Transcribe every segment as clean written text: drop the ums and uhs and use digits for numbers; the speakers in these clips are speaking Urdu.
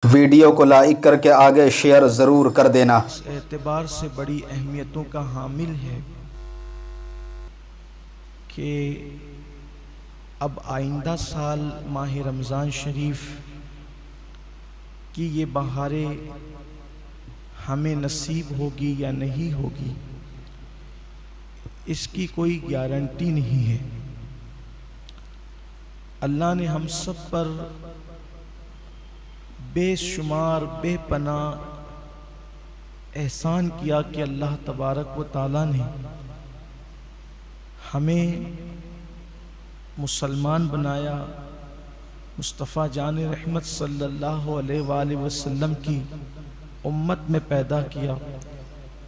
ویڈیو کو لائک کر کے آگے شیئر ضرور کر دینا۔ اس اعتبار سے بڑی اہمیتوں کا حامل ہے کہ اب آئندہ سال ماہ رمضان شریف کی یہ بہاریں ہمیں نصیب ہوگی یا نہیں ہوگی، اس کی کوئی گارنٹی نہیں ہے۔ اللہ نے ہم سب پر بے شمار بے پناہ احسان کیا کہ اللہ تبارک و تعالیٰ نے ہمیں مسلمان بنایا، مصطفیٰ جان رحمت صلی اللہ علیہ وآلہ وسلم کی امت میں پیدا کیا،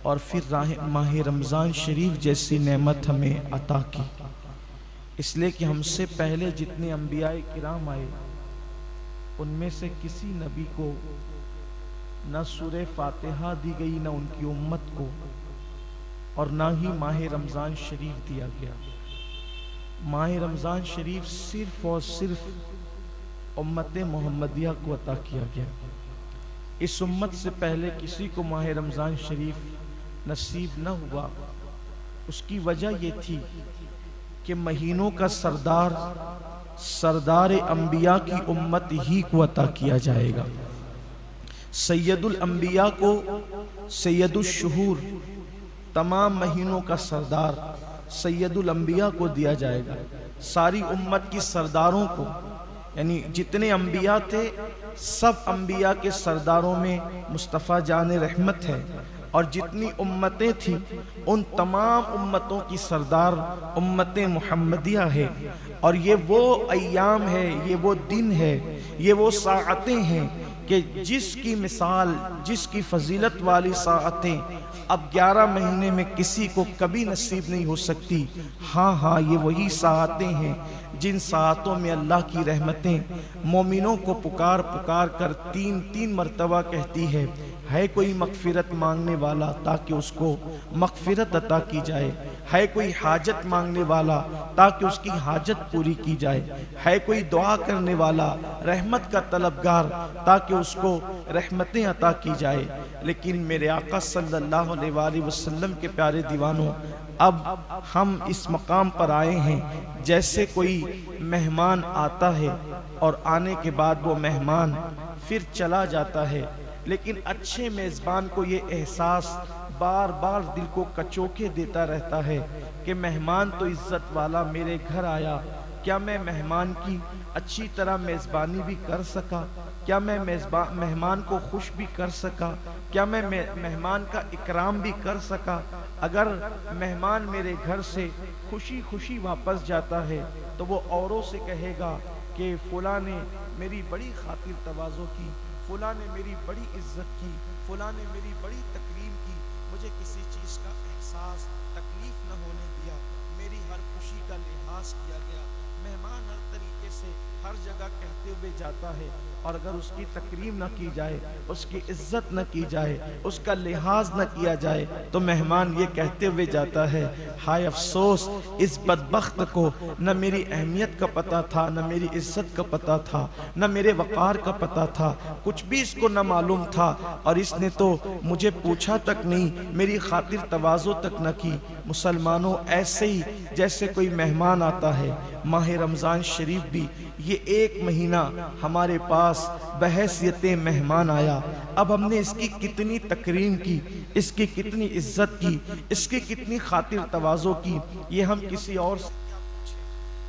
اور پھر ماہ رمضان شریف جیسی نعمت ہمیں عطا کی۔ اس لیے کہ ہم سے پہلے جتنے انبیاء کرام آئے ان میں سے کسی نبی کو نہ سورہ فاتحہ دی گئی، نہ ان کی امت کو، اور نہ ہی ماہ رمضان شریف دیا گیا۔ ماہ رمضان شریف صرف اور صرف امت محمدیہ کو عطا کیا گیا۔ اس امت سے پہلے کسی کو ماہ رمضان شریف نصیب نہ ہوا۔ اس کی وجہ یہ تھی کہ مہینوں کا سردار انبیاء کی امت ہی کو عطا کیا جائے گا۔ سید الانبیاء کو، سید الشہور، تمام مہینوں کا سردار سید الانبیاء کو دیا جائے گا۔ ساری امت کی سرداروں کو، یعنی جتنے انبیاء تھے سب انبیاء کے سرداروں میں مصطفیٰ جان رحمت ہے، اور جتنی امتیں تھیں ان تمام امتوں کی سردار امت محمدیہ ہے۔ اور یہ وہ ایام ہے، یہ وہ دن ہے، یہ وہ ساعتیں ہیں کہ جس کی مثال، جس کی فضیلت والی ساعتیں اب 11 مہینے میں کسی کو کبھی نصیب نہیں ہو سکتی۔ ہاں یہ وہی ساعتیں ہیں جن ساعتوں میں اللہ کی رحمتیں مومنوں کو پکار کر تین مرتبہ کہتی ہے کوئی مغفرت مانگنے والا تاکہ اس کو مغفرت عطا کی جائے، ہے کوئی حاجت مانگنے والا تاکہ اس کی حاجت پوری کی جائے، ہے کوئی دعا کرنے والا رحمت کا طلبگار تاکہ اس کو رحمتیں عطا کی جائے۔ لیکن میرے آقا صلی اللہ علیہ وآلہ وسلم کے پیارے دیوانوں، اب ہم اس مقام پر آئے ہیں جیسے کوئی مہمان آتا ہے اور آنے کے بعد وہ مہمان پھر چلا جاتا ہے، لیکن اچھے میزبان کو یہ احساس بار بار دل کو کچوکے دیتا رہتا ہے کہ مہمان تو عزت والا میرے گھر آیا، کیا میں مہمان کی اچھی طرح میزبانی بھی کر سکا؟ کیا میں مہمان کو خوش بھی کر سکا؟ کیا میں مہمان کا اکرام بھی کر سکا؟ اگر مہمان میرے گھر سے خوشی واپس جاتا ہے تو وہ اوروں سے کہے گا کہ فلاں نے میری بڑی خاطر تواضع کی، فلاں نے میری بڑی عزت کی، فلاں نے میری بڑی تکریم کی، مجھے کسی چیز کا احساس تکلیف نہ ہونے دیا، میری ہر خوشی کا لحاظ کیا گیا۔ مہمان ہر طریقے سے ہر جگہ کہتے ہوئے جاتا ہے، اور اگر اس کی تکریم نہ کی جائے، اس کی عزت نہ کی جائے، اس کا لحاظ نہ کیا جائے تو مہمان یہ کہتے ہوئے جاتا ہے، ہائے افسوس اس بدبخت کو نہ میری اہمیت کا پتہ تھا، نہ میری عزت کا پتہ تھا، نہ میرے وقار کا پتہ تھا، کچھ بھی اس کو نہ معلوم تھا، اور اس نے تو مجھے پوچھا تک نہیں، میری خاطر تواضع تک نہ کی۔ مسلمانوں، ایسے ہی جیسے کوئی مہمان آتا ہے، ماہ رمضان شریف بھی یہ ایک مہینہ ہمارے پاس بحیثیت مہمان آیا۔ اب ہم نے اس کی کتنی تکریم کی، اس کی کتنی عزت کی، اس کی کتنی خاطر تواضع کی، یہ ہم کسی اور سے کیا پوچھیں،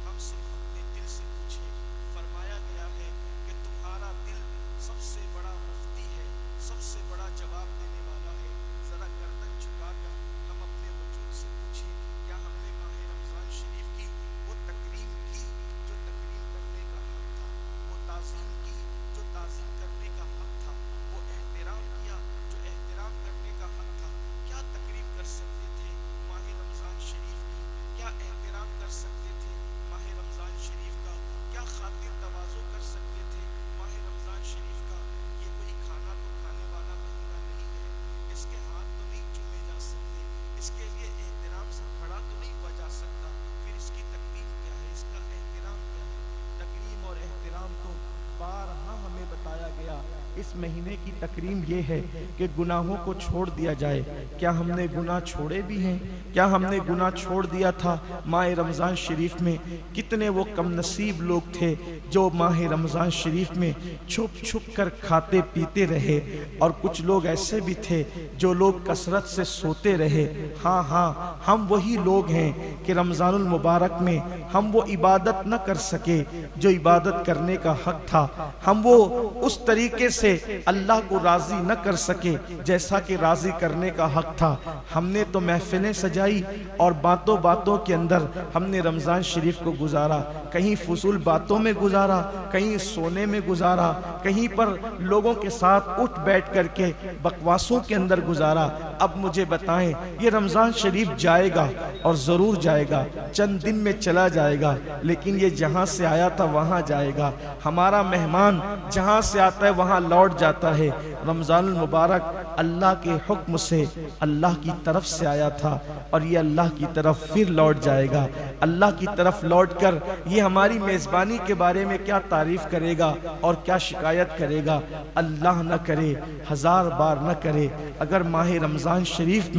ہم صرف اپنے دل سے پوچھیں۔ فرمایا گیا ہے کہ تمہارا دل سب سے بڑا مفتی ہے، سب سے بڑا جواب دینے والا ہے۔ ذرا گردن جھکا کر ہم اپنے وجود سے پوچھیں، کیا ہم نے ماہ رمضان شریف کی وہ تکریم کی جو تکریم کرنے کا حق تھا، وہ تعظیم کی جو تعظیم کرنے کا حق تھا، وہ احترام کیا جو احترام کرنے کا حق تھا؟ کیا تکریم کر سکتے تھے ماہ رمضان شریف کی؟ کیا احترام کر اس مہینے کی تکریم یہ ہے کہ گناہوں کو چھوڑ دیا جائے۔ کیا ہم نے گناہ چھوڑے بھی ہیں؟ کیا ہم نے گناہ چھوڑ دیا تھا؟ ماہ رمضان شریف میں کتنے وہ کم نصیب لوگ تھے جو ماہ رمضان شریف میں چھپ چھپ کر کھاتے پیتے رہے، اور کچھ لوگ ایسے بھی تھے جو لوگ کثرت سے سوتے رہے۔ ہاں ہم وہی لوگ ہیں کہ رمضان المبارک میں ہم وہ عبادت نہ کر سکے جو عبادت کرنے کا حق تھا، ہم وہ اس طریقے سے اللہ کو راضی نہ کر سکے جیسا کہ راضی کرنے کا حق تھا۔ ہم نے تو محفلیں سجائی اور باتوں باتوں کے اندر ہم نے رمضان شریف کو گزارا، کہیں فضول باتوں میں گزارا، کہیں سونے میں گزارا، کہیں پر لوگوں کے ساتھ اٹھ بیٹھ کر کے بکواسوں کے اندر گزارا۔ اب مجھے بتائیں، یہ رمضان شریف جائے گا اور ضرور جائے گا، چند دن میں چلا جائے گا، لیکن یہ جہاں سے آیا تھا وہاں جائے گا۔ ہمارا مہمان جہاں سے آتا ہے وہاں لوٹ جاتا ہے۔ رمضان المبارک اللہ کے حکم سے اللہ کی طرف سے آیا تھا اور یہ اللہ کی طرف پھر لوٹ جائے گا۔ اللہ کی طرف لوٹ کر یہ ہماری میزبانی کے بارے میں کیا تعریف کرے گا اور کیا شکایت کرے گا؟ اللہ نہ کرے، ہزار بار نہ کرے، اگر ماہ رمضان شریف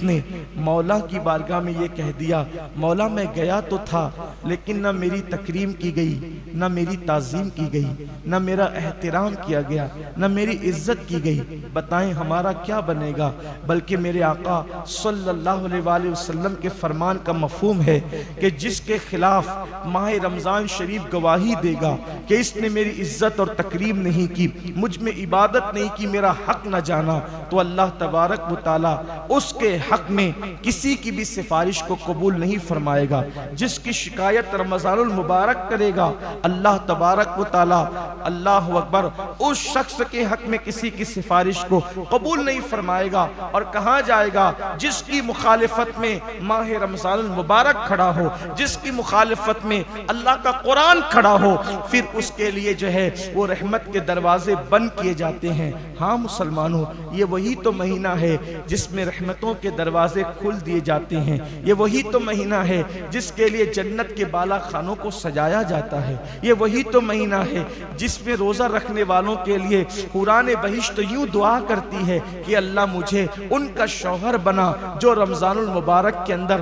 نے مولا کی بارگاہ میں یہ کہہ دیا، مولا میں گیا تو تھا لیکن نہ میری تکریم کی گئی، نہ میری تعظیم کی گئی، نہ میرا احترام کیا گیا، نہ میری عزت کی گئی، بتائیں ہمارا کیا بنے گا؟ بلکہ میرے آقا صلی اللہ علیہ وآلہ وسلم کے فرمان کا مفہوم ہے کہ جس کے خلاف ماہ رمضان شریف گواہی دے گا کہ اس نے میری عزت اور تکریم نہیں کی، مجھ میں عبادت نہیں کی، میرا حق نہ جانا، تو اللہ تبارک و تعالی اس کے حق میں کسی کی بھی سفارش کو قبول نہیں فرمائے گا۔ جس کی شکایت رمضان المبارک کرے گا، اللہ تبارک و تعالی، اللہ اکبر، اس شخص کے حق میں کسی کی سفارش کو قبول نہیں فرمائے گا۔ اور کہاں جائے گا؟ جس کی مخالفت میں ماہ رمضان المبارک کھڑا ہو، جس کی مخالفت میں اللہ کا قرآن کھڑا ہو، پھر اس کے لیے جو ہے وہ رحمت کے دروازے بند کیے جاتے ہیں۔ ہاں مسلمانوں، یہ وہی تو مہینہ ہے جس میں رحمتوں کے دروازے کھل دیے جاتے ہیں، یہ وہی تو مہینہ ہے جس کے لیے جنت کے بالا خانوں کو سجایا جاتا ہے، یہ وہی تو مہینہ ہے جس میں روزہ رکھنے والوں کے لیے قرآن بہشت یوں دعا کرتی ہے کہ اللہ مجھے ان کا شوہر بنا جو رمضان المبارک کے اندر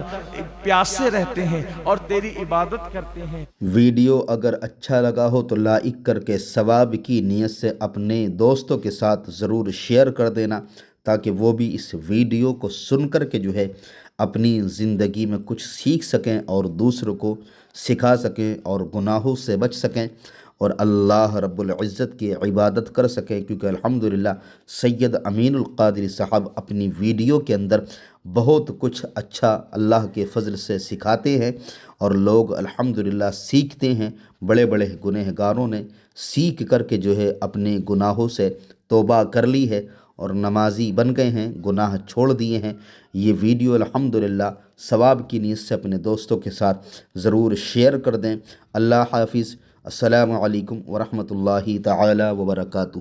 پیاسے رہتے ہیں اور تیری عبادت کرتے ہیں۔ ویڈیو اگر اچھا لگا ہو تو لائک کر کے ثواب کی نیت سے اپنے دوستوں کے ساتھ ضرور شیئر کر دینا، تاکہ وہ بھی اس ویڈیو کو سن کر کے جو ہے اپنی زندگی میں کچھ سیکھ سکیں اور دوسروں کو سکھا سکیں اور گناہوں سے بچ سکیں اور اللہ رب العزت کی عبادت کر سکیں، کیونکہ الحمدللہ سید امین القادری صاحب اپنی ویڈیو کے اندر بہت کچھ اچھا اللہ کے فضل سے سکھاتے ہیں اور لوگ الحمدللہ سیکھتے ہیں۔ بڑے بڑے گنہگاروں نے سیکھ کر کے جو ہے اپنے گناہوں سے توبہ کر لی ہے اور نمازی بن گئے ہیں، گناہ چھوڑ دیے ہیں۔ یہ ویڈیو الحمدللہ ثواب کی نیت سے اپنے دوستوں کے ساتھ ضرور شیئر کر دیں۔ اللہ حافظ۔ السلام علیکم ورحمۃ اللہ تعالی وبرکاتہ۔